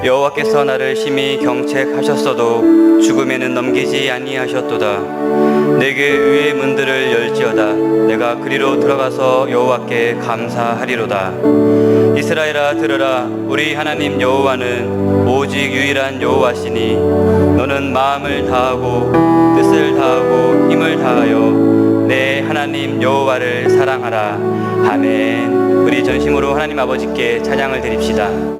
여호와께서 나를 심히 경책하셨어도 죽음에는 넘기지 아니하셨도다. 내게 의의 문들을 열지어다. 내가 그리로 들어가서 여호와께 감사하리로다. 이스라엘아 들으라. 우리 하나님 여호와는 오직 유일한 여호와시니 너는 마음을 다하고 뜻을 다하고 힘을 다하여 내 하나님 여호와를 사랑하라. 아멘. 우리 전심으로 하나님 아버지께 찬양을 드립시다.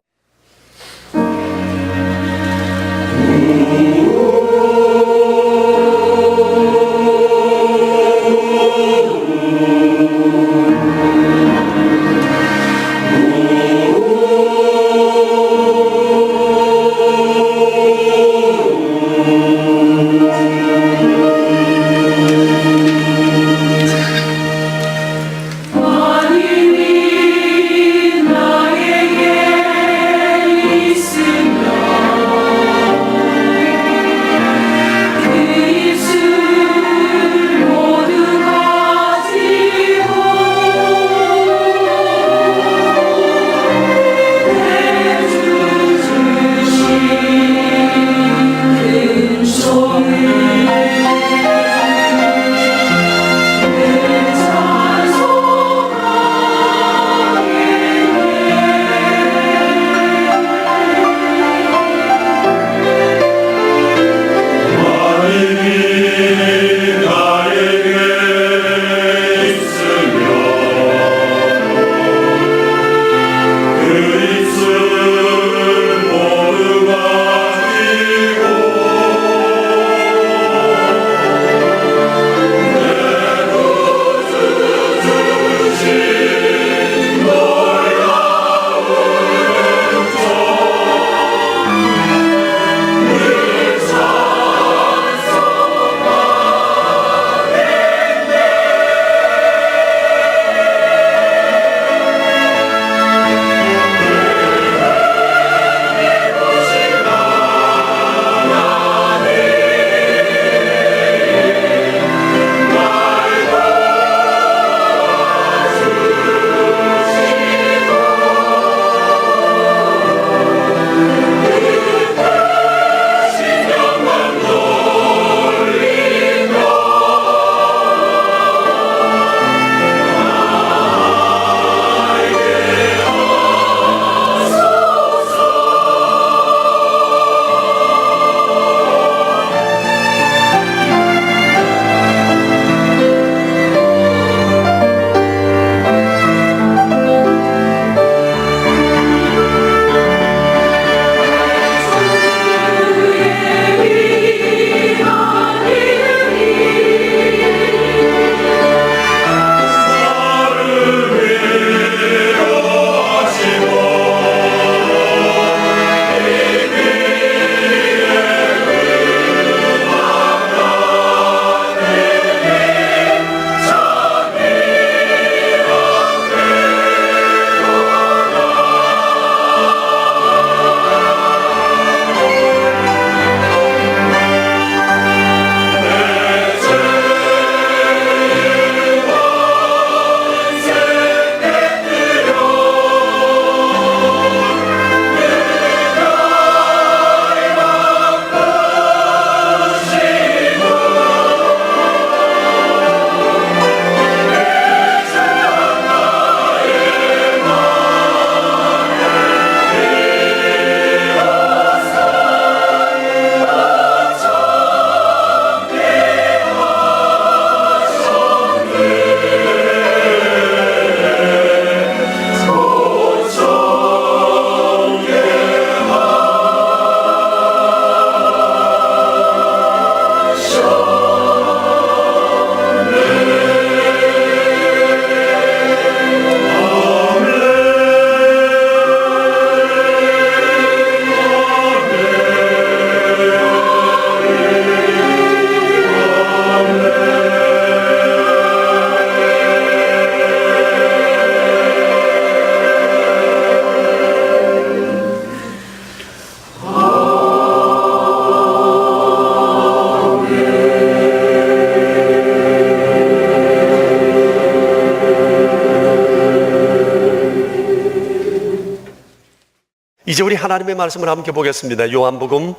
이제 우리 하나님의 말씀을 함께 보겠습니다. 요한복음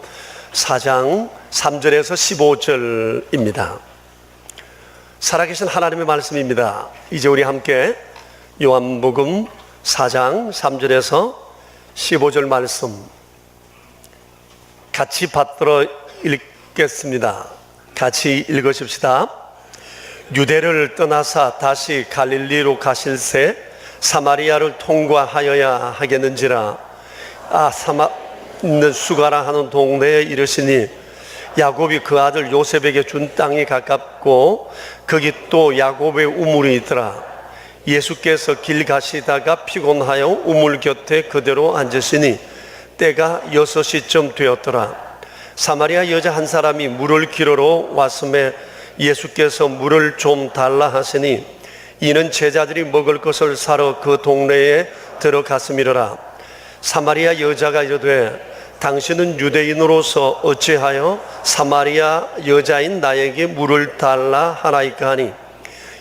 4장 3절에서 15절입니다. 살아계신 하나님의 말씀입니다. 이제 우리 함께 요한복음 4장 3절에서 15절 말씀 같이 받들어 읽겠습니다. 같이 읽으십시다. 유대를 떠나사 다시 갈릴리로 가실새 사마리아를 통과하여야 하겠는지라. 있는 수가라 하는 동네에 이르시니 야곱이 그 아들 요셉에게 준 땅이 가깝고 거기 또 야곱의 우물이 있더라. 예수께서 길 가시다가 피곤하여 우물 곁에 그대로 앉으시니 때가 6시쯤 되었더라. 사마리아 여자 한 사람이 물을 기르러 왔음에 예수께서 물을 좀 달라 하시니 이는 제자들이 먹을 것을 사러 그 동네에 들어갔음이로라. 사마리아 여자가 이르되 당신은 유대인으로서 어찌하여 사마리아 여자인 나에게 물을 달라 하나이까 하니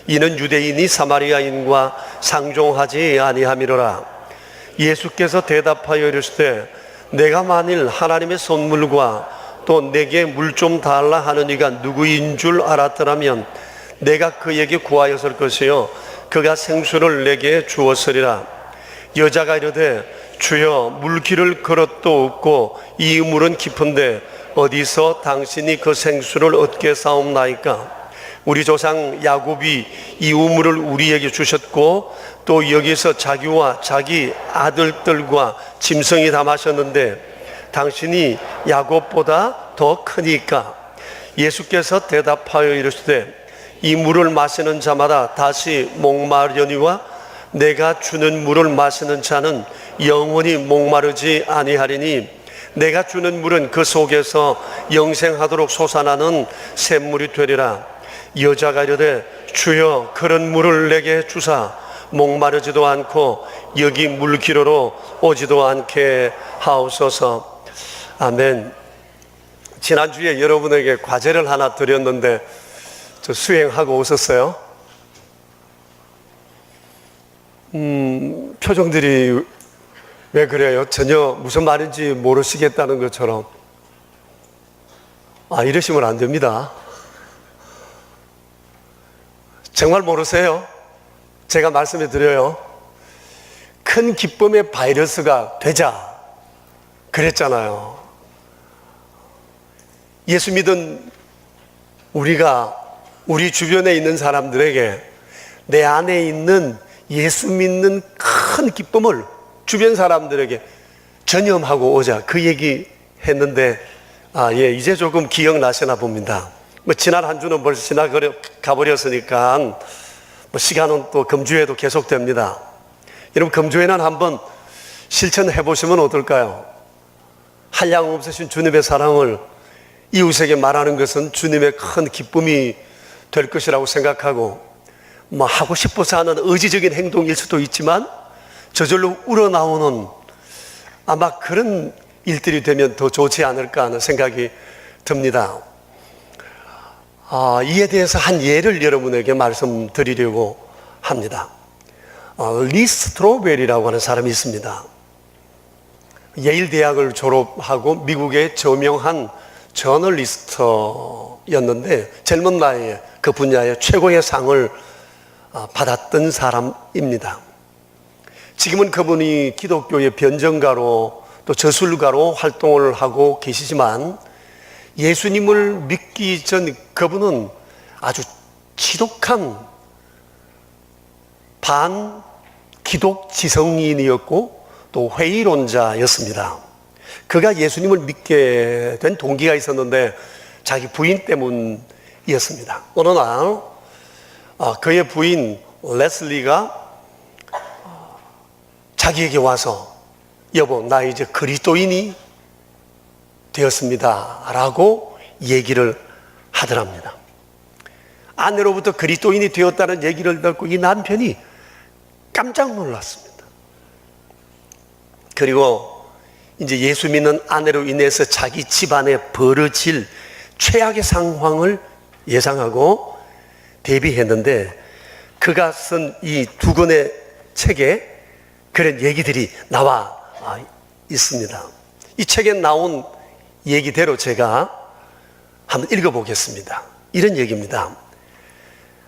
이는 유대인이 사마리아인과 상종하지 아니함이로라. 예수께서 대답하여 이르시되 내가 만일 하나님의 선물과 또 내게 물 좀 달라 하는 이가 누구인 줄 알았더라면 내가 그에게 구하였을 것이요 그가 생수를 내게 주었으리라. 여자가 이르되 주여 물길을 걸어도 없고 이 우물은 깊은데 어디서 당신이 그 생수를 얻게 사옵나이까. 우리 조상 야곱이 이 우물을 우리에게 주셨고 또 여기서 자기와 자기 아들들과 짐승이 다 마셨는데 당신이 야곱보다 더 크니까. 예수께서 대답하여 이르시되 이 물을 마시는 자마다 다시 목마르려니와 내가 주는 물을 마시는 자는 영원히 목마르지 아니하리니 내가 주는 물은 그 속에서 영생하도록 솟아나는 샘물이 되리라. 여자가 이르되 주여 그런 물을 내게 주사 목마르지도 않고 여기 물 기르러 오지도 않게 하옵소서. 아멘. 지난주에 여러분에게 과제를 하나 드렸는데 저 수행하고 오셨어요? 표정들이 왜 그래요? 전혀 무슨 말인지 모르시겠다는 것처럼. 이러시면 안 됩니다. 정말 모르세요? 제가 말씀해 드려요. 큰 기쁨의 바이러스가 되자 그랬잖아요. 예수 믿은 우리가 우리 주변에 있는 사람들에게 내 안에 있는 예수 믿는 큰 기쁨을 주변 사람들에게 전염하고 오자 그 얘기 했는데 이제 조금 기억나시나 봅니다. 지난 한 주는 벌써 지나가버렸으니까 시간은 또 금주에도 계속됩니다. 여러분 금주에는 한번 실천해 보시면 어떨까요? 한량 없으신 주님의 사랑을 이웃에게 말하는 것은 주님의 큰 기쁨이 될 것이라고 생각하고 하고 싶어서 하는 의지적인 행동일 수도 있지만 저절로 우러나오는 아마 그런 일들이 되면 더 좋지 않을까 하는 생각이 듭니다. 이에 대해서 한 예를 여러분에게 말씀드리려고 합니다. 리 스트로벨이라고 하는 사람이 있습니다. 예일 대학을 졸업하고 미국의 저명한 저널리스트였는데 젊은 나이에 그 분야의 최고의 상을 받았던 사람입니다. 지금은 그분이 기독교의 변정가로 또 저술가로 활동을 하고 계시지만 예수님을 믿기 전 그분은 아주 지독한 반기독 지성인이었고 또 회의론자였습니다. 그가 예수님을 믿게 된 동기가 있었는데 자기 부인 때문이었습니다. 어느 날 그의 부인 레슬리가 자기에게 와서 여보 나 이제 그리스도인이 되었습니다 라고 얘기를 하더랍니다. 아내로부터 그리스도인이 되었다는 얘기를 듣고 이 남편이 깜짝 놀랐습니다. 그리고 이제 예수 믿는 아내로 인해서 자기 집안에 벌어질 최악의 상황을 예상하고 대비했는데 그가 쓴 이 두 권의 책에 그런 얘기들이 나와 있습니다. 이 책에 나온 얘기대로 제가 한번 읽어보겠습니다. 이런 얘기입니다.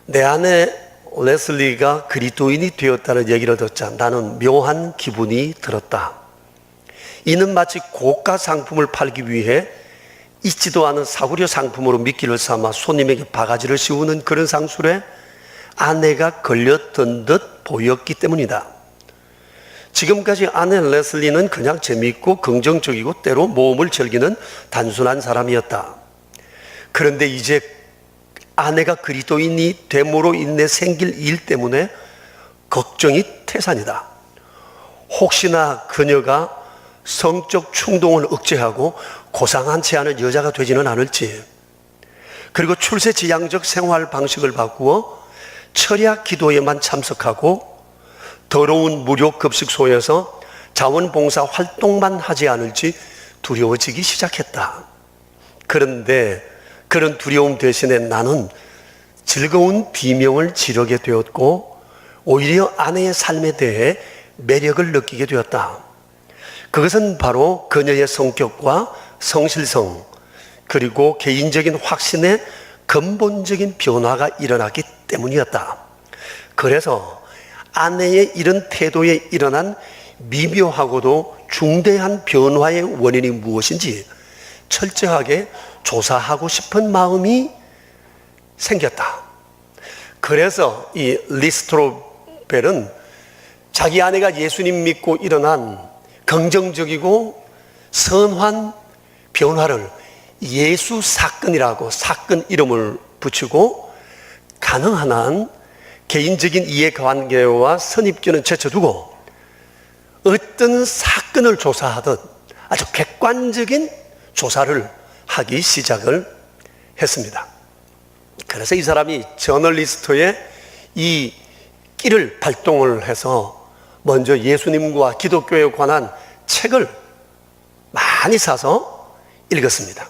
내 아내 레슬리가 그리스도인이 되었다는 얘기를 듣자 나는 묘한 기분이 들었다. 이는 마치 고가 상품을 팔기 위해 있지도 않은 사구려 상품으로 미끼를 삼아 손님에게 바가지를 씌우는 그런 상술에 아내가 걸렸던 듯 보였기 때문이다. 지금까지 아내 레슬리는 그냥 재미있고 긍정적이고 때로 모험을 즐기는 단순한 사람이었다. 그런데 이제 아내가 그리스도인이 됨으로 인해 생길 일 때문에 걱정이 태산이다. 혹시나 그녀가 성적 충동을 억제하고 고상한치 않은 여자가 되지는 않을지, 그리고 출세지향적 생활 방식을 바꾸어 철야 기도에만 참석하고 더러운 무료 급식소에서 자원봉사 활동만 하지 않을지 두려워지기 시작했다. 그런데 그런 두려움 대신에 나는 즐거운 비명을 지르게 되었고 오히려 아내의 삶에 대해 매력을 느끼게 되었다. 그것은 바로 그녀의 성격과 성실성 그리고 개인적인 확신에 근본적인 변화가 일어났기 때문이었다. 그래서 아내의 이런 태도에 일어난 미묘하고도 중대한 변화의 원인이 무엇인지 철저하게 조사하고 싶은 마음이 생겼다. 그래서 이 리스트로벨은 자기 아내가 예수님 믿고 일어난 긍정적이고 선한 변화를 예수 사건이라고 사건 이름을 붙이고 가능한 한 개인적인 이해관계와 선입견은 제쳐두고 어떤 사건을 조사하듯 아주 객관적인 조사를 하기 시작을 했습니다. 그래서 이 사람이 저널리스트의 이 끼를 발동을 해서 먼저 예수님과 기독교에 관한 책을 많이 사서 읽었습니다.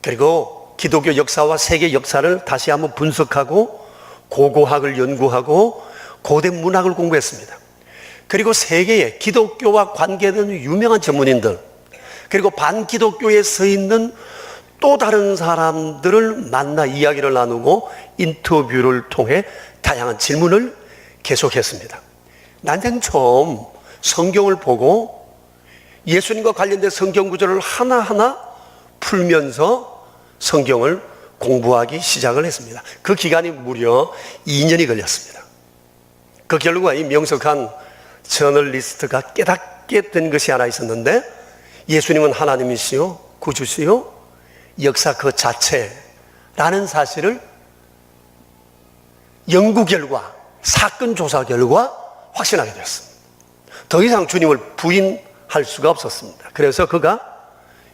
그리고 기독교 역사와 세계 역사를 다시 한번 분석하고 고고학을 연구하고 고대 문학을 공부했습니다. 그리고 세계의 기독교와 관계된 유명한 전문인들, 그리고 반기독교에 서 있는 또 다른 사람들을 만나 이야기를 나누고 인터뷰를 통해 다양한 질문을 계속했습니다. 난생 처음 성경을 보고 예수님과 관련된 성경 구절을 하나하나 풀면서 성경을 공부하기 시작을 했습니다. 그 기간이 무려 2년이 걸렸습니다. 그 결과 이 명석한 저널리스트가 깨닫게 된 것이 하나 있었는데, 예수님은 하나님이시요 구주시요 역사 그 자체라는 사실을 연구 결과, 사건 조사 결과 확신하게 되었습니다. 더 이상 주님을 부인할 수가 없었습니다. 그래서 그가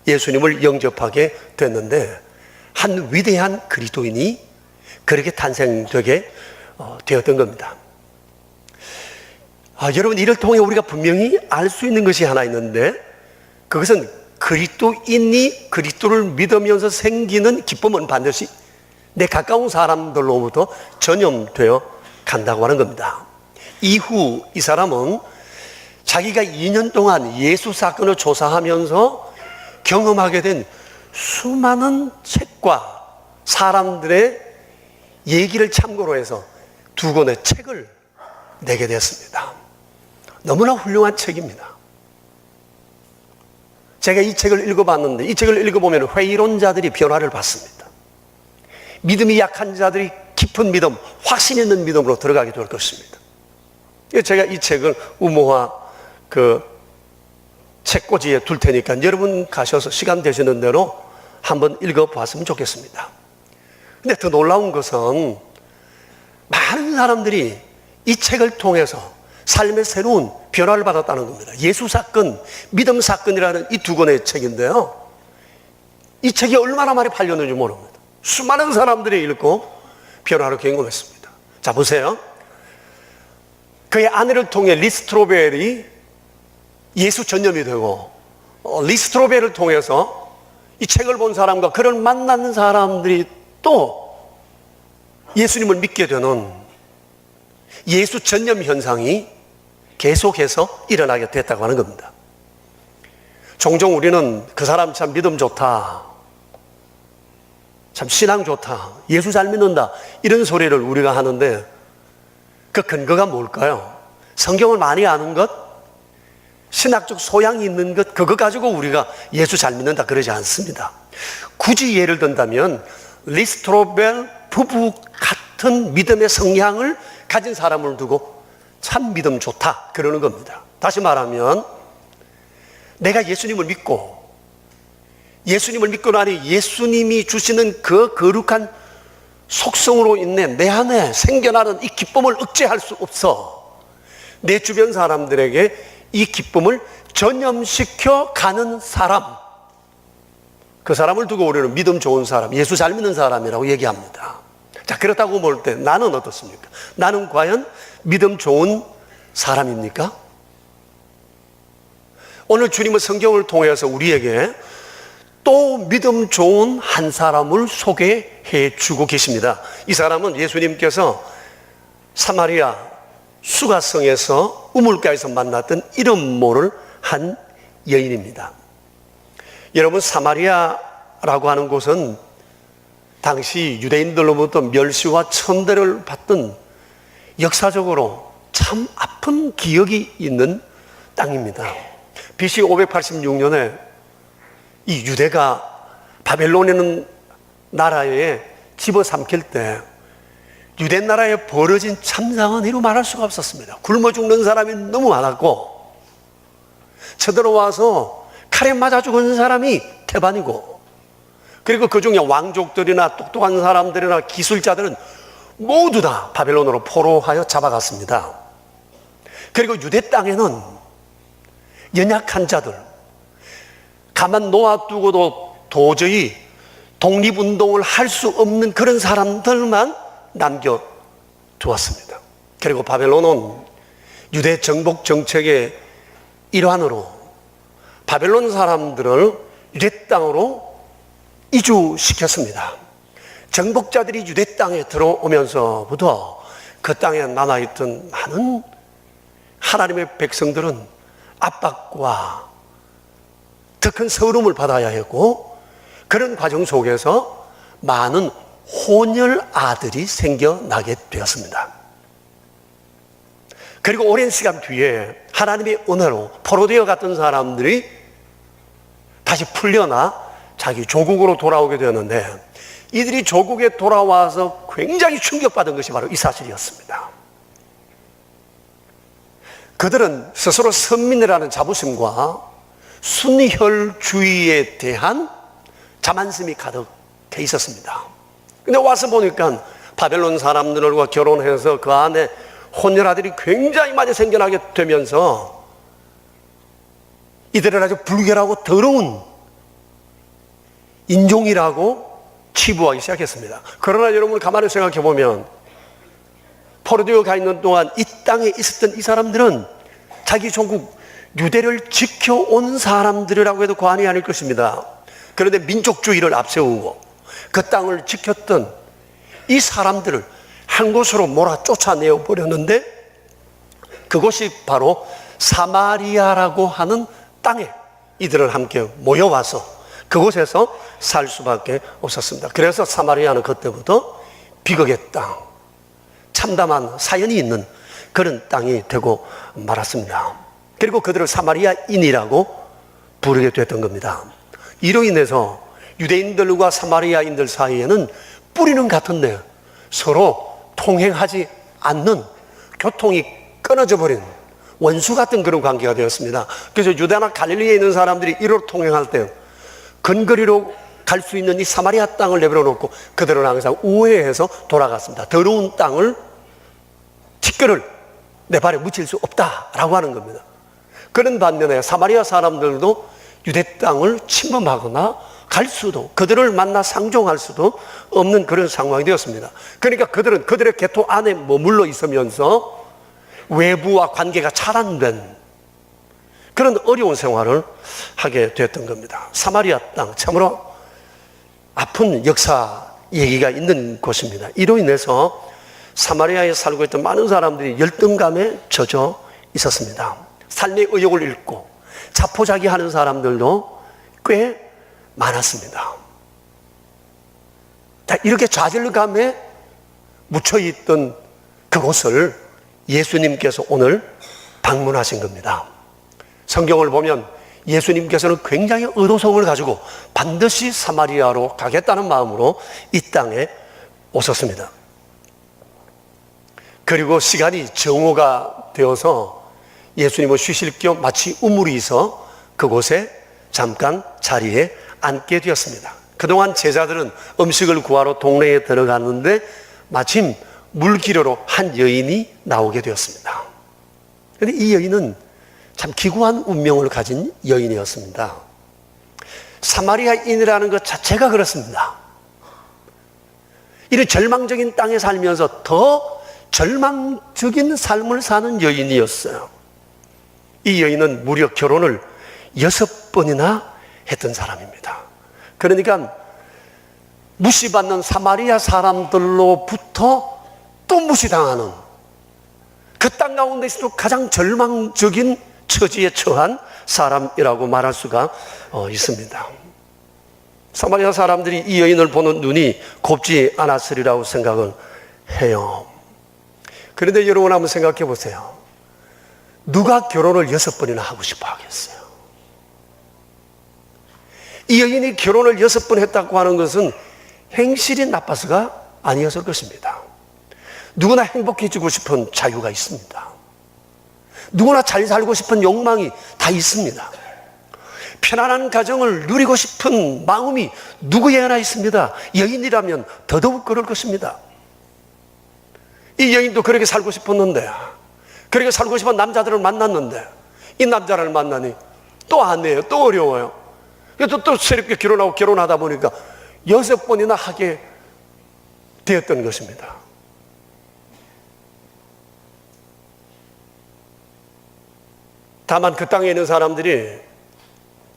예수님을 영접하게 됐는데, 한 위대한 그리스도인이 그렇게 탄생되게 되었던 겁니다. 여러분, 이를 통해 우리가 분명히 알 수 있는 것이 하나 있는데, 그것은 그리스도인이 그리스도를 믿으면서 생기는 기쁨은 반드시 내 가까운 사람들로부터 전염되어 간다고 하는 겁니다. 이후 이 사람은 자기가 2년 동안 예수 사건을 조사하면서 경험하게 된 수많은 책과 사람들의 얘기를 참고로 해서 2권의 책을 내게 됐습니다. 너무나 훌륭한 책입니다. 제가 이 책을 읽어봤는데, 이 책을 읽어보면 회의론자들이 변화를 받습니다. 믿음이 약한 자들이 깊은 믿음, 확신 있는 믿음으로 들어가게 될 것입니다. 제가 이 책을 우모화 책꽂이에 둘 테니까 여러분 가셔서 시간 되시는 대로 한번 읽어봤으면 좋겠습니다. 근데 더 놀라운 것은 많은 사람들이 이 책을 통해서 삶의 새로운 변화를 받았다는 겁니다. 예수 사건, 믿음 사건이라는 이 2권의 책인데요, 이 책이 얼마나 많이 팔렸는지 모릅니다. 수많은 사람들이 읽고 변화를 경험했습니다. 자, 보세요. 그의 아내를 통해 리스트로벨이 예수 전념이 되고, 리스트로벨을 통해서 이 책을 본 사람과 그를 만난 사람들이 또 예수님을 믿게 되는 예수 전념 현상이 계속해서 일어나게 됐다고 하는 겁니다. 종종 우리는 그 사람 참 믿음 좋다, 참 신앙 좋다, 예수 잘 믿는다, 이런 소리를 우리가 하는데 그 근거가 뭘까요? 성경을 많이 아는 것, 신학적 소양이 있는 것, 그거 가지고 우리가 예수 잘 믿는다 그러지 않습니다. 굳이 예를 든다면 리스트로벨 부부 같은 믿음의 성향을 가진 사람을 두고 참 믿음 좋다 그러는 겁니다. 다시 말하면 내가 예수님을 믿고 나니 예수님이 주시는 그 거룩한 속성으로 인해 내 안에 생겨나는 이 기쁨을 억제할 수 없어 내 주변 사람들에게 이 기쁨을 전염시켜 가는 사람, 그 사람을 두고 우리는 믿음 좋은 사람, 예수 잘 믿는 사람이라고 얘기합니다. 자, 그렇다고 볼 때 나는 어떻습니까? 나는 과연 믿음 좋은 사람입니까? 오늘 주님은 성경을 통해서 우리에게 또 믿음 좋은 한 사람을 소개해 주고 계십니다. 이 사람은 예수님께서 사마리아 수가성에서 우물가에서 만났던 이름 모를 한 여인입니다. 여러분, 사마리아라고 하는 곳은 당시 유대인들로부터 멸시와 천대를 받던 역사적으로 참 아픈 기억이 있는 땅입니다. BC 586년에 이 유대가 바벨론이라는 나라에 집어삼킬 때 유대 나라에 벌어진 참상은 이루 말할 수가 없었습니다. 굶어 죽는 사람이 너무 많았고 쳐들어와서 칼에 맞아 죽은 사람이 태반이고, 그리고 그 중에 왕족들이나 똑똑한 사람들이나 기술자들은 모두 다 바벨론으로 포로하여 잡아갔습니다. 그리고 유대 땅에는 연약한 자들, 가만 놓아두고도 도저히 독립운동을 할 수 없는 그런 사람들만 남겨두었습니다. 그리고 바벨론은 유대 정복 정책의 일환으로 바벨론 사람들을 유대 땅으로 이주시켰습니다. 정복자들이 유대 땅에 들어오면서부터 그 땅에 남아있던 많은 하나님의 백성들은 압박과 더 큰 서름을 받아야 했고, 그런 과정 속에서 많은 혼혈 아들이 생겨나게 되었습니다. 그리고 오랜 시간 뒤에 하나님의 은혜로 포로되어 갔던 사람들이 다시 풀려나 자기 조국으로 돌아오게 되었는데, 이들이 조국에 돌아와서 굉장히 충격받은 것이 바로 이 사실이었습니다. 그들은 스스로 선민이라는 자부심과 순혈주의에 대한 자만심이 가득해 있었습니다. 근데 와서 보니까 바벨론 사람들과 결혼해서 그 안에 혼혈아들이 굉장히 많이 생겨나게 되면서 이들을 아주 불결하고 더러운 인종이라고 치부하기 시작했습니다. 그러나 여러분 가만히 생각해 보면 포로되어 가 있는 동안 이 땅에 있었던 이 사람들은 자기 조국 유대를 지켜온 사람들이라고 해도 과언이 아닐 것입니다. 그런데 민족주의를 앞세우고 그 땅을 지켰던 이 사람들을 한 곳으로 몰아 쫓아내어 버렸는데, 그곳이 바로 사마리아라고 하는 땅에 이들을 함께 모여와서 그곳에서 살 수밖에 없었습니다. 그래서 사마리아는 그때부터 비극의 땅, 참담한 사연이 있는 그런 땅이 되고 말았습니다. 그리고 그들을 사마리아인이라고 부르게 됐던 겁니다. 이로 인해서 유대인들과 사마리아인들 사이에는 뿌리는 같은데 서로 통행하지 않는, 교통이 끊어져 버린 원수 같은 그런 관계가 되었습니다. 그래서 유대나 갈릴리에 있는 사람들이 이로 통행할 때 근거리로 갈 수 있는 이 사마리아 땅을 내버려 놓고 그들은 항상 우회해서 돌아갔습니다. 더러운 땅을, 티끌을 내 발에 묻힐 수 없다라고 하는 겁니다. 그런 반면에 사마리아 사람들도 유대 땅을 침범하거나 갈 수도, 그들을 만나 상종할 수도 없는 그런 상황이 되었습니다. 그러니까 그들은 그들의 계토 안에 머물러 있으면서 외부와 관계가 차단된 그런 어려운 생활을 하게 되었던 겁니다. 사마리아 땅, 참으로 아픈 역사 얘기가 있는 곳입니다. 이로 인해서 사마리아에 살고 있던 많은 사람들이 열등감에 젖어 있었습니다. 삶의 의욕을 잃고 자포자기 하는 사람들도 꽤 많았습니다. 자, 이렇게 좌절감에 묻혀있던 그곳을 예수님께서 오늘 방문하신 겁니다. 성경을 보면 예수님께서는 굉장히 의도성을 가지고 반드시 사마리아로 가겠다는 마음으로 이 땅에 오셨습니다. 그리고 시간이 정오가 되어서 예수님은 쉬실 겸 마치 우물이 있어 그곳에 잠깐 자리에 앉게 되었습니다. 그동안 제자들은 음식을 구하러 동네에 들어갔는데 마침 물기르러 한 여인이 나오게 되었습니다. 그런데 이 여인은 참 기구한 운명을 가진 여인이었습니다. 사마리아인이라는 것 자체가 그렇습니다. 이런 절망적인 땅에 살면서 더 절망적인 삶을 사는 여인이었어요. 이 여인은 무려 결혼을 6번이나 했던 사람입니다. 그러니까 무시받는 사마리아 사람들로부터 또 무시당하는 그 땅 가운데서도 가장 절망적인 처지에 처한 사람이라고 말할 수가 있습니다. 사마리아 사람들이 이 여인을 보는 눈이 곱지 않았으리라고 생각을 해요. 그런데 여러분 한번 생각해 보세요. 누가 결혼을 6번이나 하고 싶어 하겠어요? 이 여인이 결혼을 6번 했다고 하는 것은 행실이 나빠서가 아니었을 것입니다. 누구나 행복해지고 싶은 자유가 있습니다. 누구나 잘 살고 싶은 욕망이 다 있습니다. 편안한 가정을 누리고 싶은 마음이 누구에게나 있습니다. 여인이라면 더더욱 그럴 것입니다. 이 여인도 그렇게 살고 싶었는데, 그렇게 살고 싶은 남자들을 만났는데, 이 남자를 만나니 또 안 돼요. 또 어려워요. 그래서 또 새롭게 결혼하고 결혼하다 보니까 6번이나 하게 되었던 것입니다. 다만 그 땅에 있는 사람들이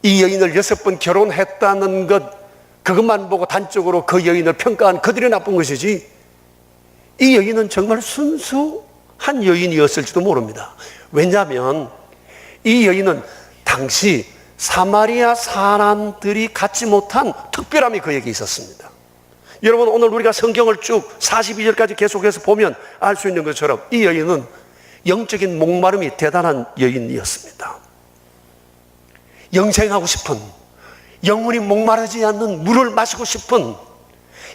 이 여인을 6번 결혼했다는 것, 그것만 보고 단적으로 그 여인을 평가한 그들이 나쁜 것이지, 이 여인은 정말 순수한 여인이었을지도 모릅니다. 왜냐하면 이 여인은 당시 사마리아 사람들이 갖지 못한 특별함이 그에게 있었습니다. 여러분, 오늘 우리가 성경을 쭉 42절까지 계속해서 보면 알 수 있는 것처럼 이 여인은 영적인 목마름이 대단한 여인이었습니다. 영생하고 싶은, 영혼이 목마르지 않는 물을 마시고 싶은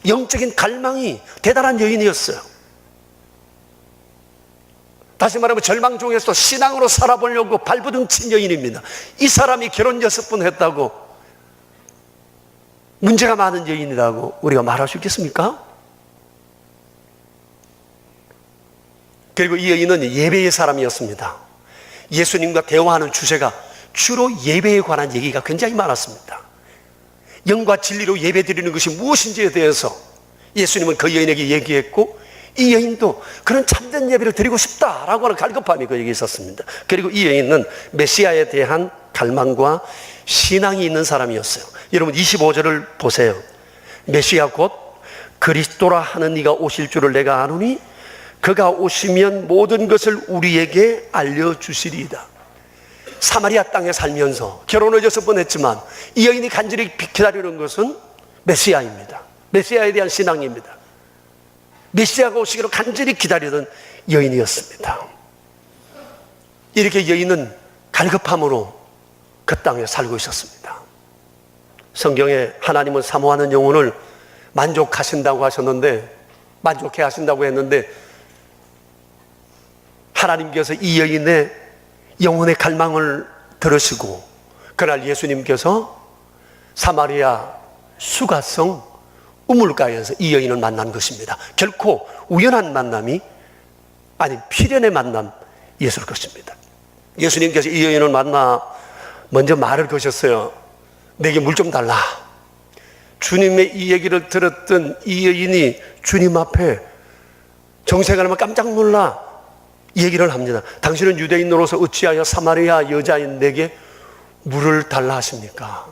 영적인 갈망이 대단한 여인이었어요. 다시 말하면 절망 중에서도 신앙으로 살아보려고 발버둥 친 여인입니다. 이 사람이 결혼 6번 했다고 문제가 많은 여인이라고 우리가 말할 수 있겠습니까? 그리고 이 여인은 예배의 사람이었습니다. 예수님과 대화하는 주제가 주로 예배에 관한 얘기가 굉장히 많았습니다. 영과 진리로 예배 드리는 것이 무엇인지에 대해서 예수님은 그 여인에게 얘기했고, 이 여인도 그런 참된 예배를 드리고 싶다라고 하는 갈급함이 그에게 있었습니다. 그리고 이 여인은 메시아에 대한 갈망과 신앙이 있는 사람이었어요. 여러분 25절을 보세요. 메시아 곧 그리스도라 하는 이가 오실 줄을 내가 아노니 그가 오시면 모든 것을 우리에게 알려주시리이다. 사마리아 땅에 살면서 결혼을 6번 했지만 이 여인이 간절히 기다리는 것은 메시아입니다. 메시아에 대한 신앙입니다. 메시아가 오시기를 간절히 기다리던 여인이었습니다. 이렇게 여인은 갈급함으로 그 땅에 살고 있었습니다. 성경에 하나님은 사모하는 영혼을 만족하신다고 하셨는데, 만족해 하신다고 했는데, 하나님께서 이 여인의 영혼의 갈망을 들으시고 그날 예수님께서 사마리아 수가성 우물가에서 이 여인을 만난 것입니다. 결코 우연한 만남이 아닌 필연의 만남이었을 것입니다. 예수님께서 이 여인을 만나 먼저 말을 거셨어요. 내게 물 좀 달라. 주님의 이 얘기를 들었던 이 여인이 주님 앞에 정색하면 깜짝 놀라 이 얘기를 합니다. 당신은 유대인으로서 어찌하여 사마리아 여자인 내게 물을 달라 하십니까?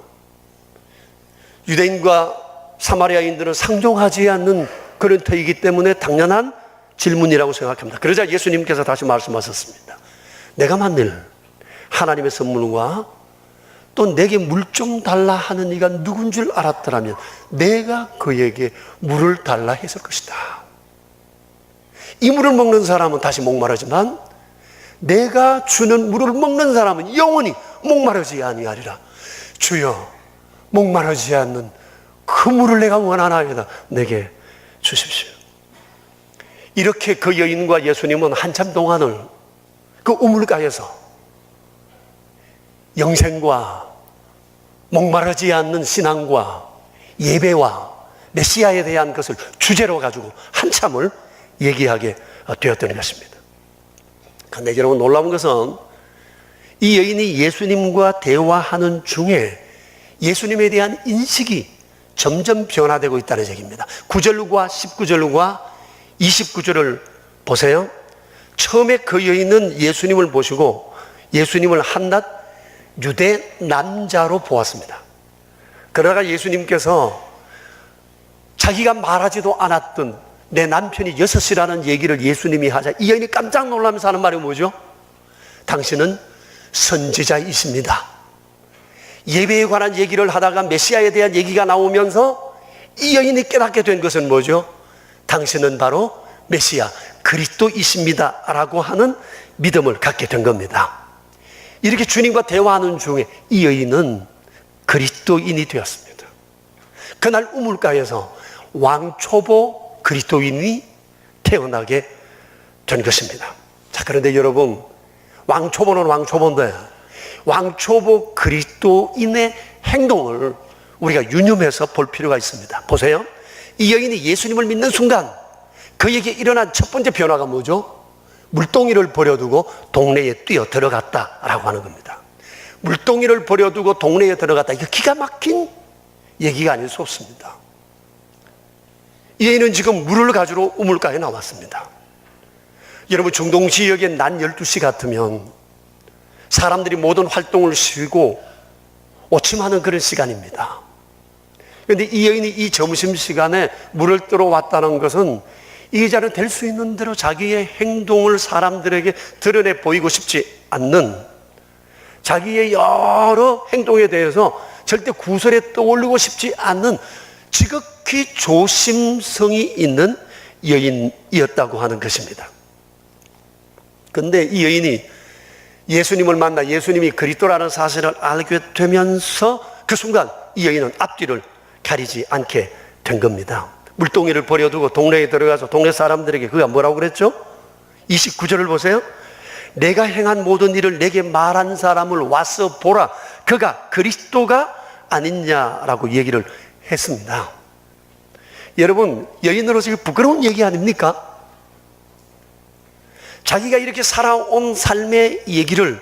유대인과 사마리아인들은 상종하지 않는 그런 터이기 때문에 당연한 질문이라고 생각합니다. 그러자 예수님께서 다시 말씀하셨습니다. 내가 만일 하나님의 선물과 또 내게 물 좀 달라 하는 이가 누군 줄 알았더라면 내가 그에게 물을 달라 했을 것이다. 이 물을 먹는 사람은 다시 목마르지만 내가 주는 물을 먹는 사람은 영원히 목마르지 아니하리라. 주여, 목마르지 않는 그 물을 내가 원하나이다. 내게 주십시오. 이렇게 그 여인과 예수님은 한참 동안을 그 우물가에서 영생과 목마르지 않는 신앙과 예배와 메시아에 대한 것을 주제로 가지고 한참을 얘기하게 되었던 것입니다. 그런데 여러분, 놀라운 것은 이 여인이 예수님과 대화하는 중에 예수님에 대한 인식이 점점 변화되고 있다는 얘기입니다. 9절과 19절과 29절을 보세요. 처음에 그 여인은 예수님을 보시고 예수님을 한낱 유대 남자로 보았습니다. 그러다가 예수님께서 자기가 말하지도 않았던 내 남편이 6이라는 얘기를 예수님이 하자 이 여인이 깜짝 놀라면서 하는 말이 뭐죠? 당신은 선지자이십니다. 예배에 관한 얘기를 하다가 메시아에 대한 얘기가 나오면서 이 여인이 깨닫게 된 것은 뭐죠? 당신은 바로 메시아 그리스도이십니다 라고 하는 믿음을 갖게 된 겁니다. 이렇게 주님과 대화하는 중에 이 여인은 그리스도인이 되었습니다. 그날 우물가에서 왕초보 그리스도인이 태어나게 된 것입니다. 자, 그런데 여러분, 왕초보는 왕초보인데 왕초보 그리스도인의 행동을 우리가 유념해서 볼 필요가 있습니다. 보세요. 이 여인이 예수님을 믿는 순간 그에게 일어난 첫 번째 변화가 뭐죠? 물동이를 버려두고 동네에 뛰어 들어갔다라고 하는 겁니다. 물동이를 버려두고 동네에 들어갔다. 이거 기가 막힌 얘기가 아닐 수 없습니다. 이 여인은 지금 물을 가지러 우물가에 나왔습니다. 여러분, 중동 지역의 낮 12시 같으면 사람들이 모든 활동을 쉬고 오침하는 그런 시간입니다. 그런데 이 여인이 이 점심시간에 물을 뜨러 왔다는 것은 이 자는 될 수 있는 대로 자기의 행동을 사람들에게 드러내 보이고 싶지 않는, 자기의 여러 행동에 대해서 절대 구설에 떠올리고 싶지 않는 지극히 조심성이 있는 여인이었다고 하는 것입니다. 그런데 이 여인이 예수님을 만나 예수님이 그리스도라는 사실을 알게 되면서 그 순간 이 여인은 앞뒤를 가리지 않게 된 겁니다. 물동이를 버려두고 동네에 들어가서 동네 사람들에게 그가 뭐라고 그랬죠? 29절을 보세요. 내가 행한 모든 일을 내게 말한 사람을 와서 보라. 그가 그리스도가 아니냐라고 얘기를 했습니다. 여러분, 여인으로서 이게 부끄러운 얘기 아닙니까? 자기가 이렇게 살아온 삶의 얘기를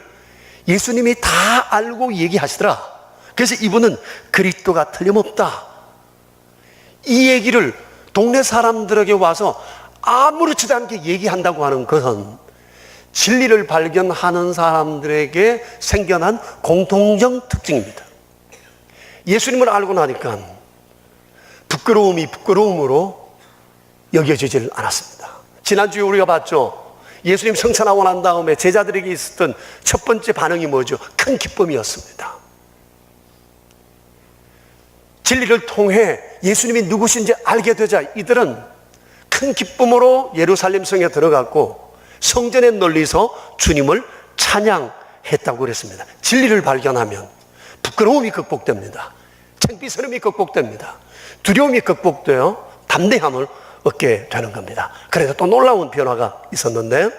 예수님이 다 알고 얘기하시더라. 그래서 이분은 그리스도가 틀림없다, 이 얘기를 동네 사람들에게 와서 아무렇지도 않게 얘기한다고 하는 것은 진리를 발견하는 사람들에게 생겨난 공통적 특징입니다. 예수님을 알고 나니까 부끄러움이 부끄러움으로 여겨지질 않았습니다. 지난주에 우리가 봤죠. 예수님 성천하고 난 다음에 제자들에게 있었던 첫 번째 반응이 뭐죠? 큰 기쁨이었습니다. 진리를 통해 예수님이 누구신지 알게 되자 이들은 큰 기쁨으로 예루살렘 성에 들어갔고 성전에 널리서 주님을 찬양했다고 그랬습니다. 진리를 발견하면 부끄러움이 극복됩니다. 창피스러움이 극복됩니다. 두려움이 극복되어 담대함을 얻게 되는 겁니다. 그래서 또 놀라운 변화가 있었는데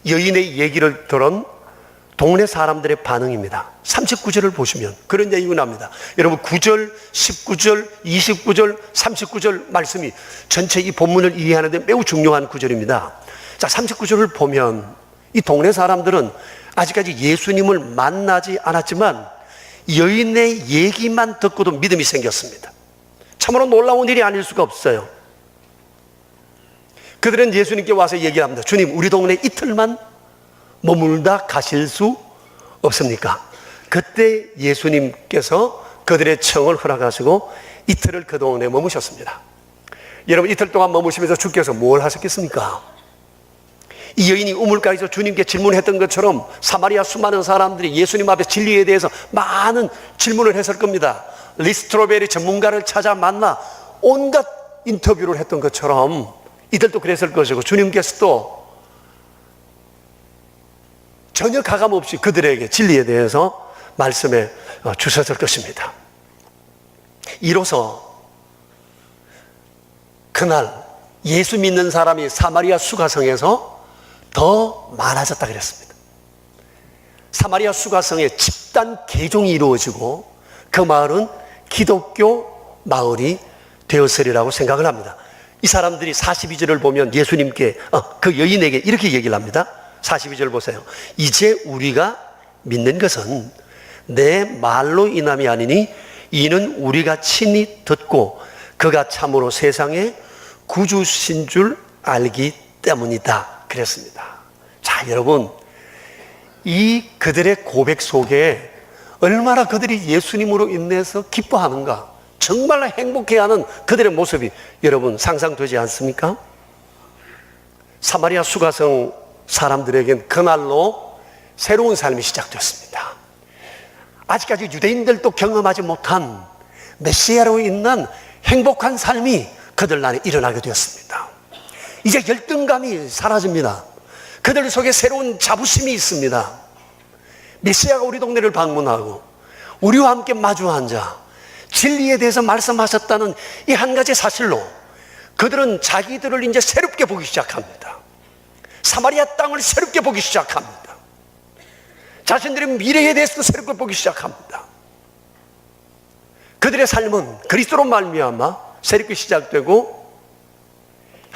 여인의 얘기를 들은 동네 사람들의 반응입니다. 39절을 보시면 그런 얘기가 납니다. 여러분, 9절, 19절, 29절, 39절 말씀이 전체 이 본문을 이해하는 데 매우 중요한 구절입니다. 자, 39절을 보면 이 동네 사람들은 아직까지 예수님을 만나지 않았지만 여인의 얘기만 듣고도 믿음이 생겼습니다. 참으로 놀라운 일이 아닐 수가 없어요. 그들은 예수님께 와서 얘기합니다. 주님, 우리 동네 이틀만 머물다 가실 수 없습니까? 그때 예수님께서 그들의 청을 허락하시고 이틀을 그 동네에 머무셨습니다. 여러분, 이틀 동안 머무시면서 주께서 뭘 하셨겠습니까? 이 여인이 우물가에서 주님께 질문했던 것처럼 사마리아 수많은 사람들이 예수님 앞에 진리에 대해서 많은 질문을 했을 겁니다. 리스트로벨이 전문가를 찾아 만나 온갖 인터뷰를 했던 것처럼 이들도 그랬을 것이고, 주님께서도 전혀 가감 없이 그들에게 진리에 대해서 말씀해 주셨을 것입니다. 이로써 그날 예수 믿는 사람이 사마리아 수가성에서 더 많아졌다 그랬습니다. 사마리아 수가성에 집단 개종이 이루어지고 그 마을은 기독교 마을이 되었으리라고 생각을 합니다. 이 사람들이 42절을 보면 예수님께 그 여인에게 이렇게 얘기를 합니다. 42절 보세요. 이제 우리가 믿는 것은 내 말로 인함이 아니니 이는 우리가 친히 듣고 그가 참으로 세상의 구주신 줄 알기 때문이다 그랬습니다. 자, 여러분, 이 그들의 고백 속에 얼마나 그들이 예수님으로 인해서 기뻐하는가, 정말 행복해하는 그들의 모습이 여러분 상상되지 않습니까? 사마리아 수가성 사람들에겐 그날로 새로운 삶이 시작됐습니다. 아직까지 유대인들도 경험하지 못한 메시아로 인한 행복한 삶이 그들 안에 일어나게 되었습니다. 이제 열등감이 사라집니다. 그들 속에 새로운 자부심이 있습니다. 메시아가 우리 동네를 방문하고 우리와 함께 마주 앉아 진리에 대해서 말씀하셨다는 이 한 가지 사실로 그들은 자기들을 이제 새롭게 보기 시작합니다. 사마리아 땅을 새롭게 보기 시작합니다. 자신들의 미래에 대해서도 새롭게 보기 시작합니다. 그들의 삶은 그리스도로 말미암아 새롭게 시작되고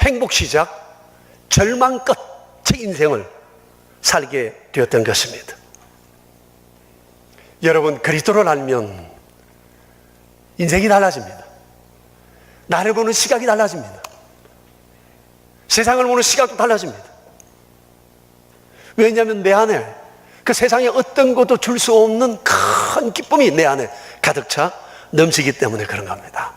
행복 시작, 절망 끝의 인생을 살게 되었던 것입니다. 여러분, 그리스도를 알면 인생이 달라집니다. 나를 보는 시각이 달라집니다. 세상을 보는 시각도 달라집니다. 왜냐하면 내 안에 그 세상에 어떤 것도 줄 수 없는 큰 기쁨이 내 안에 가득 차 넘치기 때문에 그런 겁니다.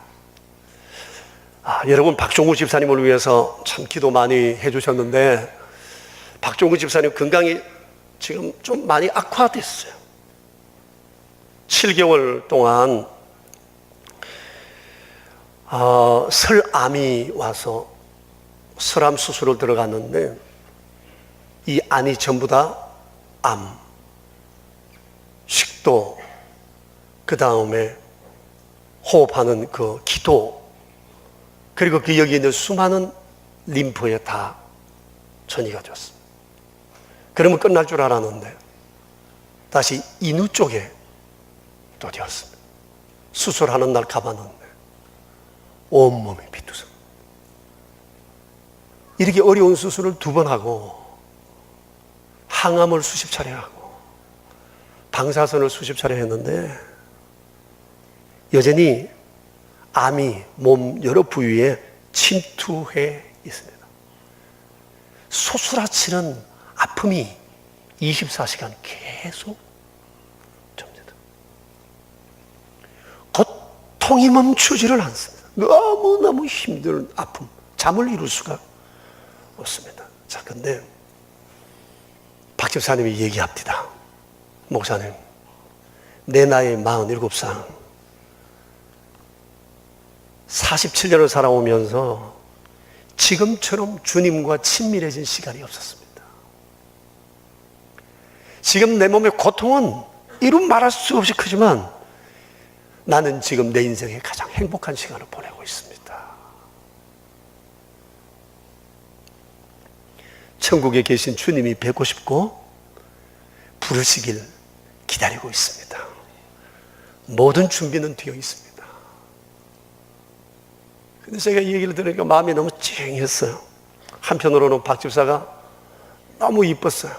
여러분, 박종구 집사님을 위해서 참 기도 많이 해주셨는데 박종구 집사님 건강이 지금 좀 많이 악화됐어요. 7개월 동안 설암이 와서 설암 수술을 들어갔는데 이 안이 전부 다 암, 식도, 그 다음에 호흡하는 그 기도, 그리고 그 여기 있는 수많은 림프에 다 전이가 됐습니다. 그러면 끝날 줄 알았는데 다시 인후 쪽에 또 되었습니다. 수술하는 날 가봤는데 온몸이 비투성. 이렇게 어려운 수술을 2번 하고 항암을 수십 차례 하고 방사선을 수십 차례 했는데 여전히 암이 몸 여러 부위에 침투해 있습니다. 소스라치는 아픔이 24시간 계속 접니다. 고통이 멈추지를 않습니다. 너무너무 힘든 아픔, 잠을 이룰 수가 없습니다. 자, 근데 박 집사님이 얘기합니다. 목사님, 내 나이 47살 47년을 살아오면서 지금처럼 주님과 친밀해진 시간이 없었습니다. 지금 내 몸의 고통은 이루 말할 수 없이 크지만 나는 지금 내 인생의 가장 행복한 시간을 보내고 있습니다. 천국에 계신 주님이 뵙고 싶고 부르시길 기다리고 있습니다. 모든 준비는 되어 있습니다. 근데 제가 이 얘기를 들으니까 마음이 너무 찡했어요. 한편으로는 박 집사가 너무 이뻤어요.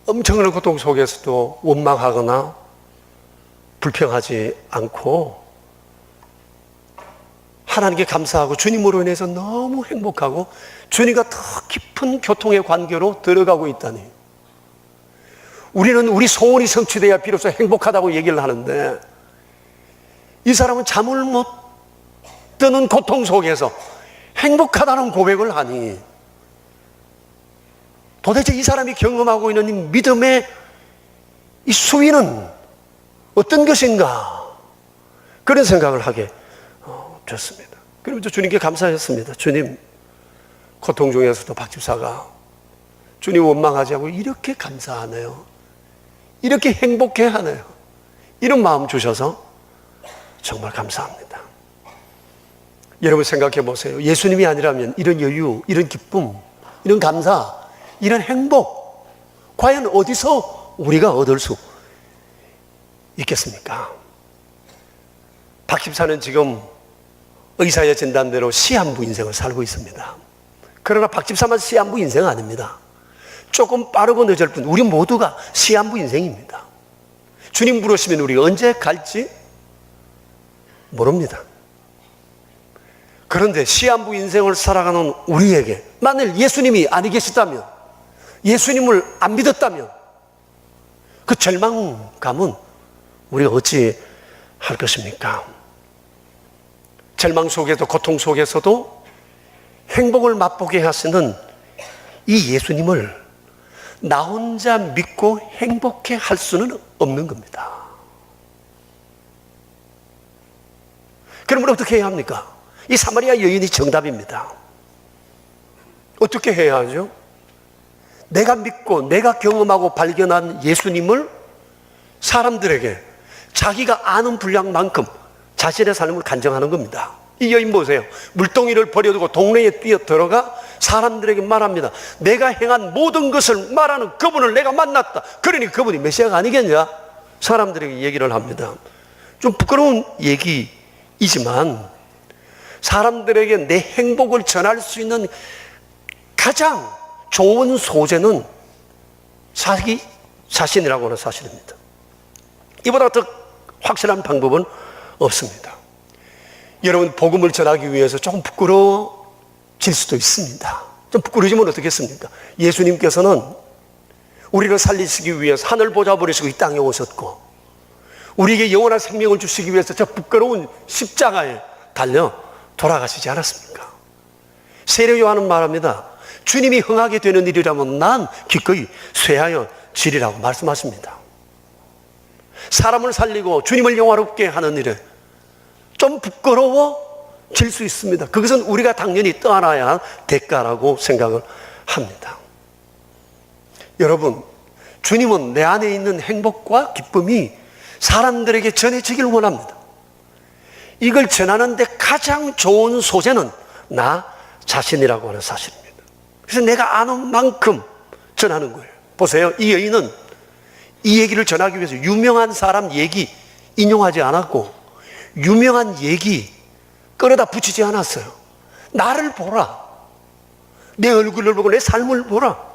엄청난 고통 속에서도 원망하거나 불평하지 않고 하나님께 감사하고 주님으로 인해서 너무 행복하고 주님과 더 깊은 교통의 관계로 들어가고 있다니, 우리는 우리 소원이 성취돼야 비로소 행복하다고 얘기를 하는데 이 사람은 잠을 못 드는 고통 속에서 행복하다는 고백을 하니 도대체 이 사람이 경험하고 있는 이 믿음의 이 수위는 어떤 것인가? 그런 생각을 하게 됐습니다. 그러면서 주님께 감사했습니다. 주님, 고통 중에서도 박 집사가 주님 원망하지 않고 이렇게 감사하네요. 이렇게 행복해하네요. 이런 마음 주셔서 정말 감사합니다. 여러분 생각해 보세요. 예수님이 아니라면 이런 여유, 이런 기쁨, 이런 감사, 이런 행복 과연 어디서 우리가 얻을 수 있겠습니까? 박 집사는 지금 의사의 진단대로 시한부 인생을 살고 있습니다. 그러나 박 집사만 시한부 인생은 아닙니다. 조금 빠르고 늦을 뿐 우리 모두가 시한부 인생입니다. 주님 부르시면 우리가 언제 갈지 모릅니다. 그런데 시한부 인생을 살아가는 우리에게 만일 예수님이 아니 계시다면, 예수님을 안 믿었다면 그 절망감은 우리가 어찌 할 것입니까? 절망 속에도 고통 속에서도 행복을 맛보게 하시는 이 예수님을 나 혼자 믿고 행복해 할 수는 없는 겁니다. 그러면 어떻게 해야 합니까? 이 사마리아 여인이 정답입니다. 어떻게 해야 하죠? 내가 믿고 내가 경험하고 발견한 예수님을 사람들에게 자기가 아는 분량만큼 자신의 삶을 간증하는 겁니다. 이 여인 보세요. 물동이를 버려두고 동네에 뛰어 들어가 사람들에게 말합니다. 내가 행한 모든 것을 말하는 그분을 내가 만났다. 그러니 그분이 메시아가 아니겠냐? 사람들에게 얘기를 합니다. 좀 부끄러운 얘기이지만 사람들에게 내 행복을 전할 수 있는 가장 좋은 소재는 자기 자신이라고 하는 사실입니다. 이보다 더 확실한 방법은 없습니다. 여러분, 복음을 전하기 위해서 조금 부끄러워질 수도 있습니다. 좀 부끄러워지면 어떻겠습니까? 예수님께서는 우리를 살리시기 위해서 하늘 보좌 버리시고 이 땅에 오셨고 우리에게 영원한 생명을 주시기 위해서 저 부끄러운 십자가에 달려 돌아가시지 않았습니까? 세례 요한은 말합니다. 주님이 흥하게 되는 일이라면 난 기꺼이 쇠하여 지리라고 말씀하십니다. 사람을 살리고 주님을 영화롭게 하는 일에 좀 부끄러워질 수 있습니다. 그것은 우리가 당연히 떠안아야 할 대가라고 생각을 합니다. 여러분, 주님은 내 안에 있는 행복과 기쁨이 사람들에게 전해지길 원합니다. 이걸 전하는데 가장 좋은 소재는 나 자신이라고 하는 사실입니다. 그래서 내가 아는 만큼 전하는 거예요. 보세요. 이 여인은 이 얘기를 전하기 위해서 유명한 사람 얘기 인용하지 않았고 유명한 얘기 끌어다 붙이지 않았어요. 나를 보라. 내 얼굴을 보고 내 삶을 보라.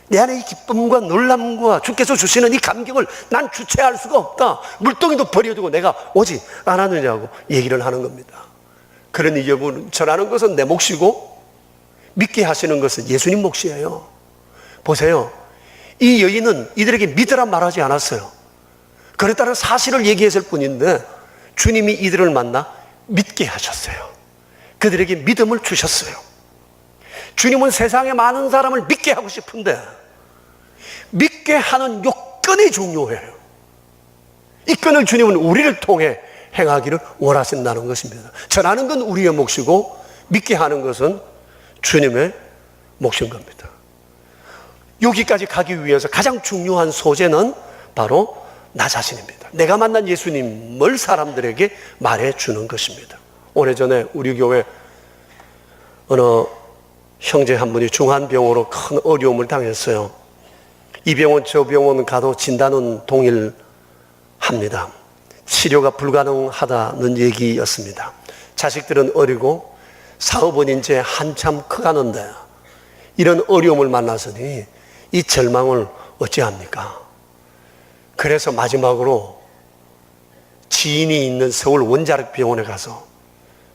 내 안에 이 기쁨과 놀람과 주께서 주시는 이 감격을 난 주체할 수가 없다. 물동이도 버려두고 내가 오지 않았느냐고 얘기를 하는 겁니다. 그러니 여러분, 전하는 것은 내 몫이고 믿게 하시는 것은 예수님 몫이에요. 보세요. 이 여인은 이들에게 믿으라 말하지 않았어요. 그랬다는 사실을 얘기했을 뿐인데 주님이 이들을 만나 믿게 하셨어요. 그들에게 믿음을 주셨어요. 주님은 세상에 많은 사람을 믿게 하고 싶은데 믿게 하는 요건이 중요해요. 이 끈을 주님은 우리를 통해 행하기를 원하신다는 것입니다. 전하는 건 우리의 몫이고 믿게 하는 것은 주님의 몫인 겁니다. 여기까지 가기 위해서 가장 중요한 소재는 바로 나 자신입니다. 내가 만난 예수님을 사람들에게 말해주는 것입니다. 오래전에 우리 교회 어느 형제 한 분이 중환병으로 큰 어려움을 당했어요. 이 병원 저 병원 가도 진단은 동일합니다. 치료가 불가능하다는 얘기였습니다. 자식들은 어리고 사업은 이제 한참 커가는데 이런 어려움을 만나서니 이 절망을 어찌합니까? 그래서 마지막으로 지인이 있는 서울 원자력 병원에 가서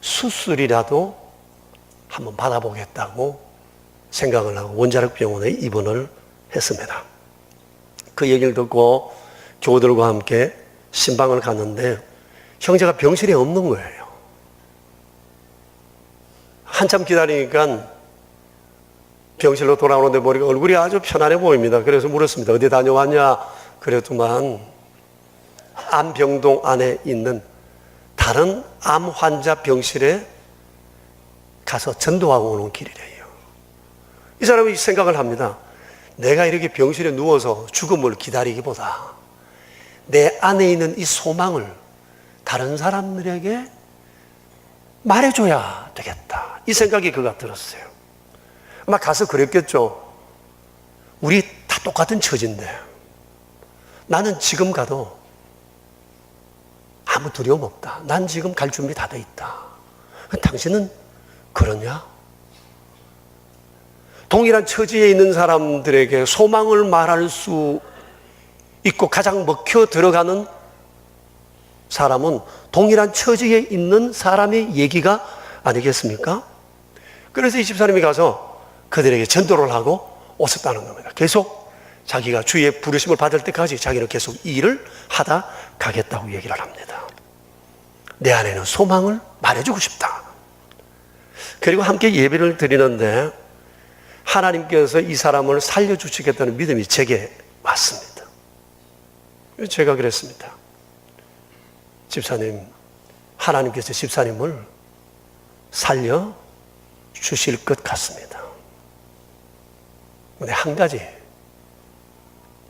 수술이라도 한번 받아보겠다고 생각을 하고 원자력 병원에 입원을 했습니다. 그 얘기를 듣고 교우들과 함께 신방을 갔는데 형제가 병실에 없는 거예요. 한참 기다리니까 병실로 돌아오는데 보니까 얼굴이 아주 편안해 보입니다. 그래서 물었습니다. 어디 다녀왔냐? 그랬더만 암병동 안에 있는 다른 암 환자 병실에 가서 전도하고 오는 길이래요. 이 사람이 생각을 합니다. 내가 이렇게 병실에 누워서 죽음을 기다리기보다 내 안에 있는 이 소망을 다른 사람들에게 말해줘야 되겠다. 이 생각이 그가 들었어요. 아마 가서 그랬겠죠. 우리 다 똑같은 처지인데 나는 지금 가도 아무 두려움 없다. 난 지금 갈 준비 다 돼 있다. 당신은 그러냐? 동일한 처지에 있는 사람들에게 소망을 말할 수 있고 가장 먹혀 들어가는 사람은 동일한 처지에 있는 사람의 얘기가 아니겠습니까? 그래서 이 집사님이 가서 그들에게 전도를 하고 오셨다는 겁니다. 계속 자기가 주의 부르심을 받을 때까지 자기는 계속 이 일을 하다 가겠다고 얘기를 합니다. 내 안에는 소망을 말해주고 싶다. 그리고 함께 예배를 드리는데 하나님께서 이 사람을 살려주시겠다는 믿음이 제게 왔습니다. 제가 그랬습니다. 집사님, 하나님께서 집사님을 살려주실 것 같습니다. 근데 한 가지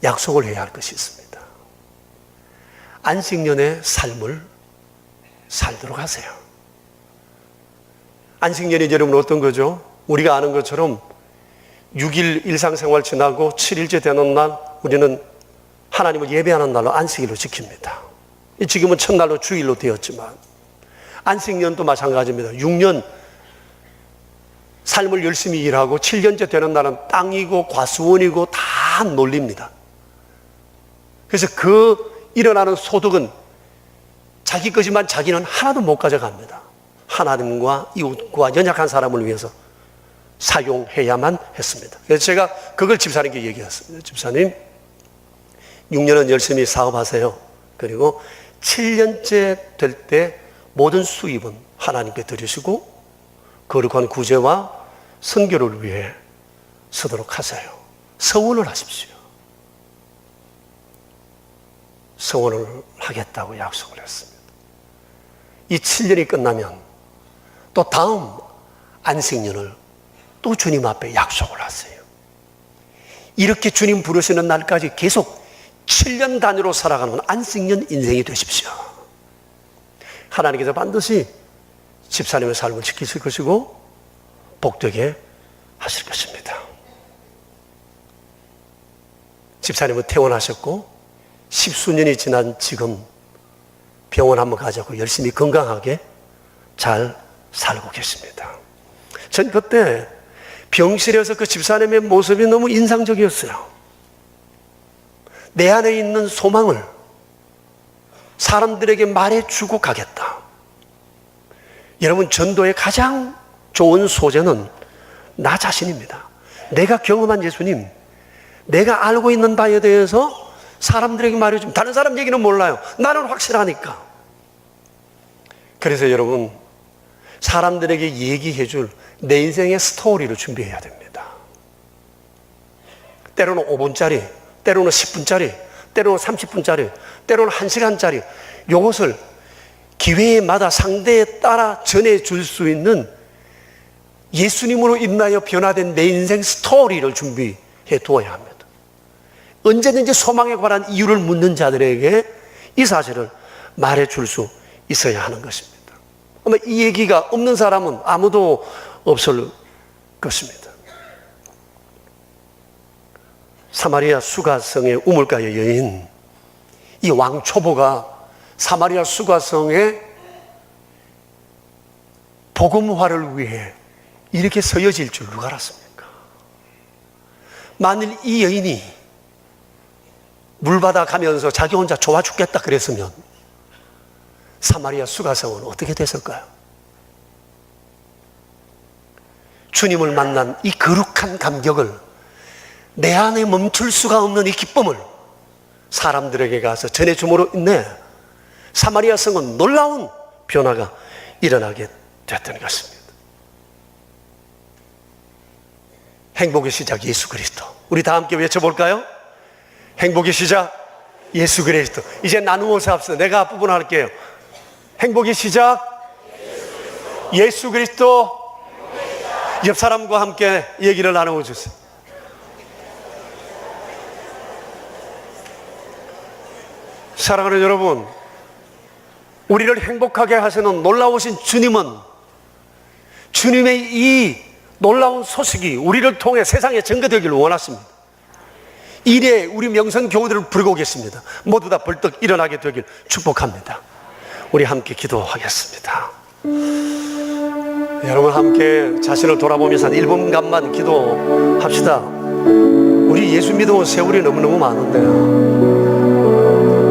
약속을 해야 할 것이 있습니다. 안식년의 삶을 살도록 하세요. 안식년이 여러분 어떤 거죠? 우리가 아는 것처럼 6일 일상생활 지나고 7일째 되는 날 우리는 하나님을 예배하는 날로 안식일로 지킵니다. 지금은 첫날로 주일로 되었지만 안식년도 마찬가지입니다. 6년 삶을 열심히 일하고 7년째 되는 날은 땅이고 과수원이고 다 놀립니다. 그래서 그 일어나는 소득은 자기 것이만 자기는 하나도 못 가져갑니다. 하나님과 이웃과 연약한 사람을 위해서 사용해야만 했습니다. 그래서 제가 그걸 집사님께 얘기했습니다. 집사님, 6년은 열심히 사업하세요. 그리고 7년째 될 때 모든 수입은 하나님께 드리시고 거룩한 구제와 선교를 위해 쓰도록 하세요. 서원을 하십시오. 서원을 하겠다고 약속을 했습니다. 이 7년이 끝나면 또 다음 안식년을 또 주님 앞에 약속을 하세요. 이렇게 주님 부르시는 날까지 계속 7년 단위로 살아가는 안식년 인생이 되십시오. 하나님께서 반드시 집사님의 삶을 지키실 것이고 복되게 하실 것입니다. 집사님은 퇴원하셨고 10수년이 지난 지금 병원 한번 가자고 열심히 건강하게 잘 살고 계십니다. 전 그때 병실에서 그 집사님의 모습이 너무 인상적이었어요. 내 안에 있는 소망을 사람들에게 말해주고 가겠다. 여러분, 전도의 가장 좋은 소재는 나 자신입니다. 내가 경험한 예수님, 내가 알고 있는 바에 대해서 사람들에게 말해주면 다른 사람 얘기는 몰라요. 나는 확실하니까. 그래서 여러분, 사람들에게 얘기해줄 내 인생의 스토리를 준비해야 됩니다. 때로는 5분짜리, 때로는 10분짜리, 때로는 30분짜리, 때로는 1시간짜리, 이것을 기회마다 상대에 따라 전해줄 수 있는 예수님으로 인하여 변화된 내 인생 스토리를 준비해 두어야 합니다. 언제든지 소망에 관한 이유를 묻는 자들에게 이 사실을 말해줄 수 있어야 하는 것입니다. 아마 이 얘기가 없는 사람은 아무도 없을 것입니다. 사마리아 수가성의 우물가의 여인, 이 왕초보가 사마리아 수가성의 복음화를 위해 이렇게 서여질 줄 누가 알았습니까? 만일 이 여인이 물바다 가면서 자기 혼자 좋아 죽겠다 그랬으면 사마리아 수가성은 어떻게 됐을까요? 주님을 만난 이 거룩한 감격을, 내 안에 멈출 수가 없는 이 기쁨을 사람들에게 가서 전해줌으로 인해 사마리아 성은 놀라운 변화가 일어나게 됐던 것입니다. 행복의 시작 예수 그리스도. 우리 다 함께 외쳐볼까요? 행복의 시작 예수 그리스도. 이제 나누어서 합시다. 내가 앞부분 할게요. 행복의 시작 예수 그리스도. 옆 사람과 함께 얘기를 나누어 주세요. 사랑하는 여러분, 우리를 행복하게 하시는 놀라우신 주님은 주님의 이 놀라운 소식이 우리를 통해 세상에 전개되기를 원하십니다. 이래 우리 명성교우들을 부르고 계십니다. 모두 다 벌떡 일어나게 되길 축복합니다. 우리 함께 기도하겠습니다. 여러분 함께 자신을 돌아보면서 한 1분간만 기도합시다. 우리 예수 믿어온 세월이 너무너무 많은데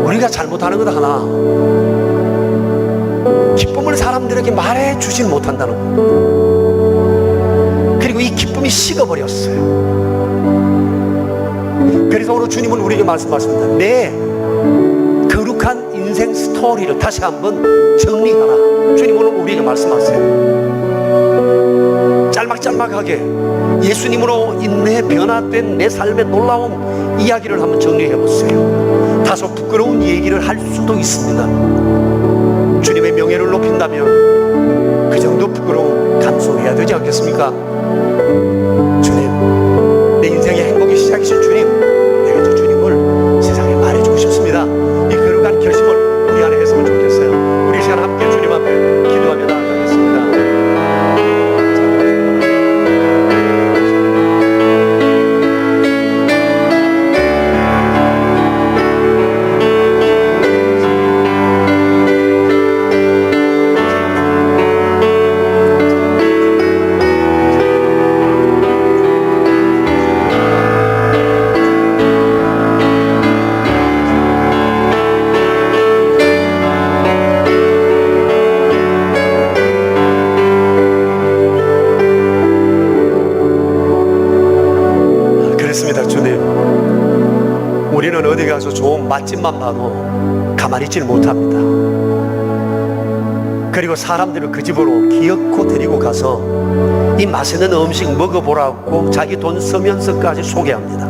우리가 잘못하는 것 하나, 기쁨을 사람들에게 말해 주질 못한다는 것. 그리고 이 기쁨이 식어버렸어요. 그래서 오늘 주님은 우리에게 말씀하십니다. 내 거룩한 인생 스토리를 다시 한번 정리하라. 주님 오늘 우리에게 말씀하세요. 짤막짤막하게 예수님으로 인해 변화된 내 삶의 놀라운 이야기를 한번 정리해 보세요. 다소 부끄러운 얘기를 할 수도 있습니다. 주님의 명예를 높인다면 그 정도 부끄러움 감수해야 되지 않겠습니까? 주님, 내 인생의 행복의 시작이신 주님, 내가 저 주님을 세상에 말해주고 싶습니다. 이 거룩한 결심을 우리 안에 했으면 좋겠어요. 우리 시간 함께 주님 앞에 기도하며 나아가겠습니다. 우리는 어디 가서 좋은 맛집만 봐도 가만히 있지를 못합니다. 그리고 사람들을 그 집으로 기어코 데리고 가서 이 맛있는 음식 먹어보라고 자기 돈 쓰면서까지 소개합니다.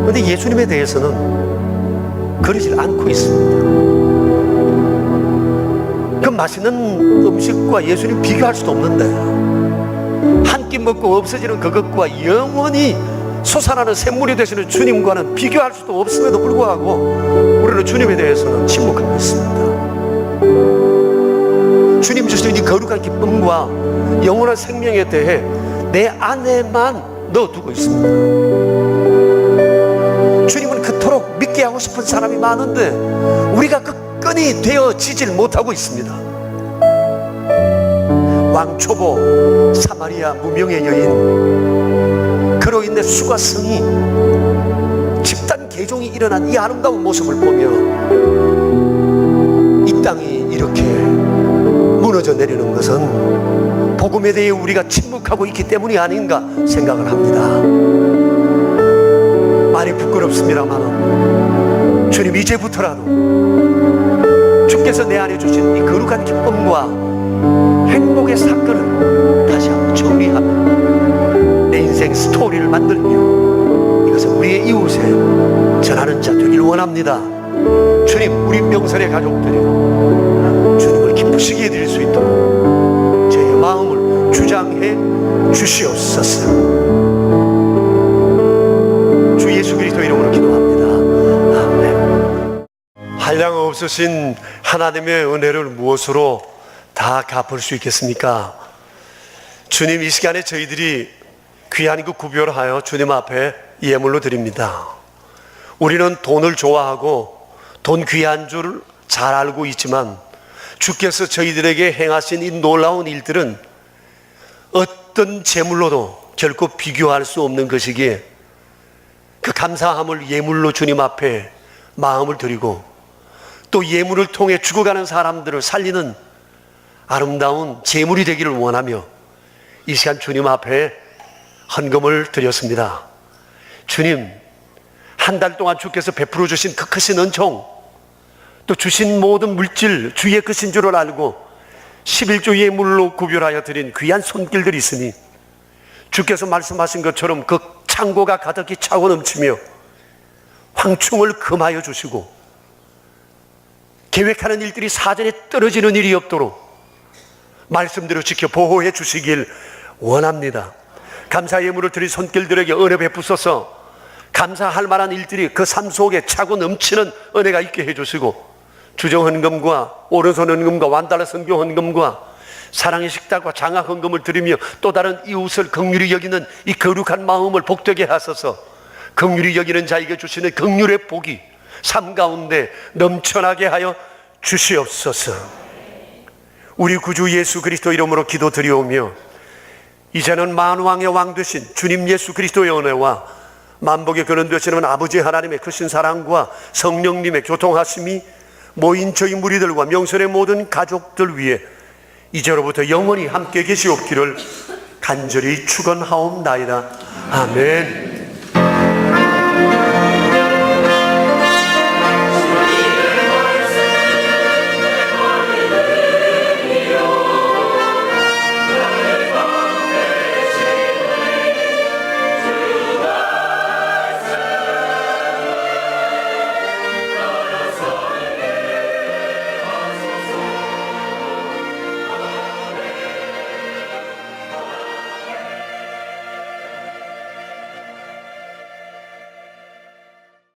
그런데 예수님에 대해서는 그러질 않고 있습니다. 그 맛있는 음식과 예수님 비교할 수도 없는데 한 끼 먹고 없어지는 그것과 영원히 솟아나는 샘물이 되시는 주님과는 비교할 수도 없음에도 불구하고 우리는 주님에 대해서는 침묵하고 있습니다. 주님 주시는 이 거룩한 기쁨과 영원한 생명에 대해 내 안에만 넣어두고 있습니다. 주님은 그토록 믿게 하고 싶은 사람이 많은데 우리가 끝끈이 되어지질 못하고 있습니다. 왕초보 사마리아 무명의 여인, 그로 인해 수가 성이 집단 개종이 일어난 이 아름다운 모습을 보며 이 땅이 이렇게 무너져 내리는 것은 복음에 대해 우리가 침묵하고 있기 때문이 아닌가 생각을 합니다. 말이 부끄럽습니다만 주님, 이제부터라도 주께서 내 안에 주신 이 거룩한 기쁨과 행복의 사건을 다시 한번 정리하며 내 인생 스토리를 만들며 이것을 우리의 이웃에 전하는 자 되길 원합니다. 주님, 우리 명설의 가족들이 주님을 기쁘시게 해드릴 수 있도록 저의 마음을 주장해 주시옵소서. 주 예수 그리스도 이름으로 기도합니다. 아멘. 한량 없으신 하나님의 은혜를 무엇으로 다 갚을 수 있겠습니까? 주님, 이 시간에 저희들이 귀한 그 구별하여 주님 앞에 예물로 드립니다. 우리는 돈을 좋아하고 돈 귀한 줄 잘 알고 있지만 주께서 저희들에게 행하신 이 놀라운 일들은 어떤 재물로도 결코 비교할 수 없는 것이기에 그 감사함을 예물로 주님 앞에 마음을 드리고 또 예물을 통해 죽어가는 사람들을 살리는 아름다운 제물이 되기를 원하며 이 시간 주님 앞에 헌금을 드렸습니다. 주님, 한 달 동안 주께서 베풀어 주신 그 크신 은총, 또 주신 모든 물질 주의 것인 줄을 알고 11조 예물로 구별하여 드린 귀한 손길들이 있으니 주께서 말씀하신 것처럼 그 창고가 가득히 차고 넘치며 황충을 금하여 주시고 계획하는 일들이 사전에 떨어지는 일이 없도록 말씀대로 지켜 보호해 주시길 원합니다. 감사 예물을 드린 손길들에게 은혜 베푸소서. 감사할 만한 일들이 그 삶 속에 차고 넘치는 은혜가 있게 해주시고 주정 헌금과 오른손 헌금과 완달러 선교 헌금과 사랑의 식탁과 장학 헌금을 드리며 또 다른 이웃을 긍휼히 여기는 이 거룩한 마음을 복되게 하소서. 긍휼히 여기는 자에게 주시는 긍휼의 복이 삶 가운데 넘쳐나게 하여 주시옵소서. 우리 구주 예수 그리스도 이름으로 기도드리오며 이제는 만왕의 왕 되신 주님 예수 그리스도의 은혜와 만복의 근원 되시는 아버지 하나님의 크신 사랑과 성령님의 교통하심이 모인 저희 무리들과 명선의 모든 가족들 위해 이제로부터 영원히 함께 계시옵기를 간절히 축원하옵나이다. 아멘.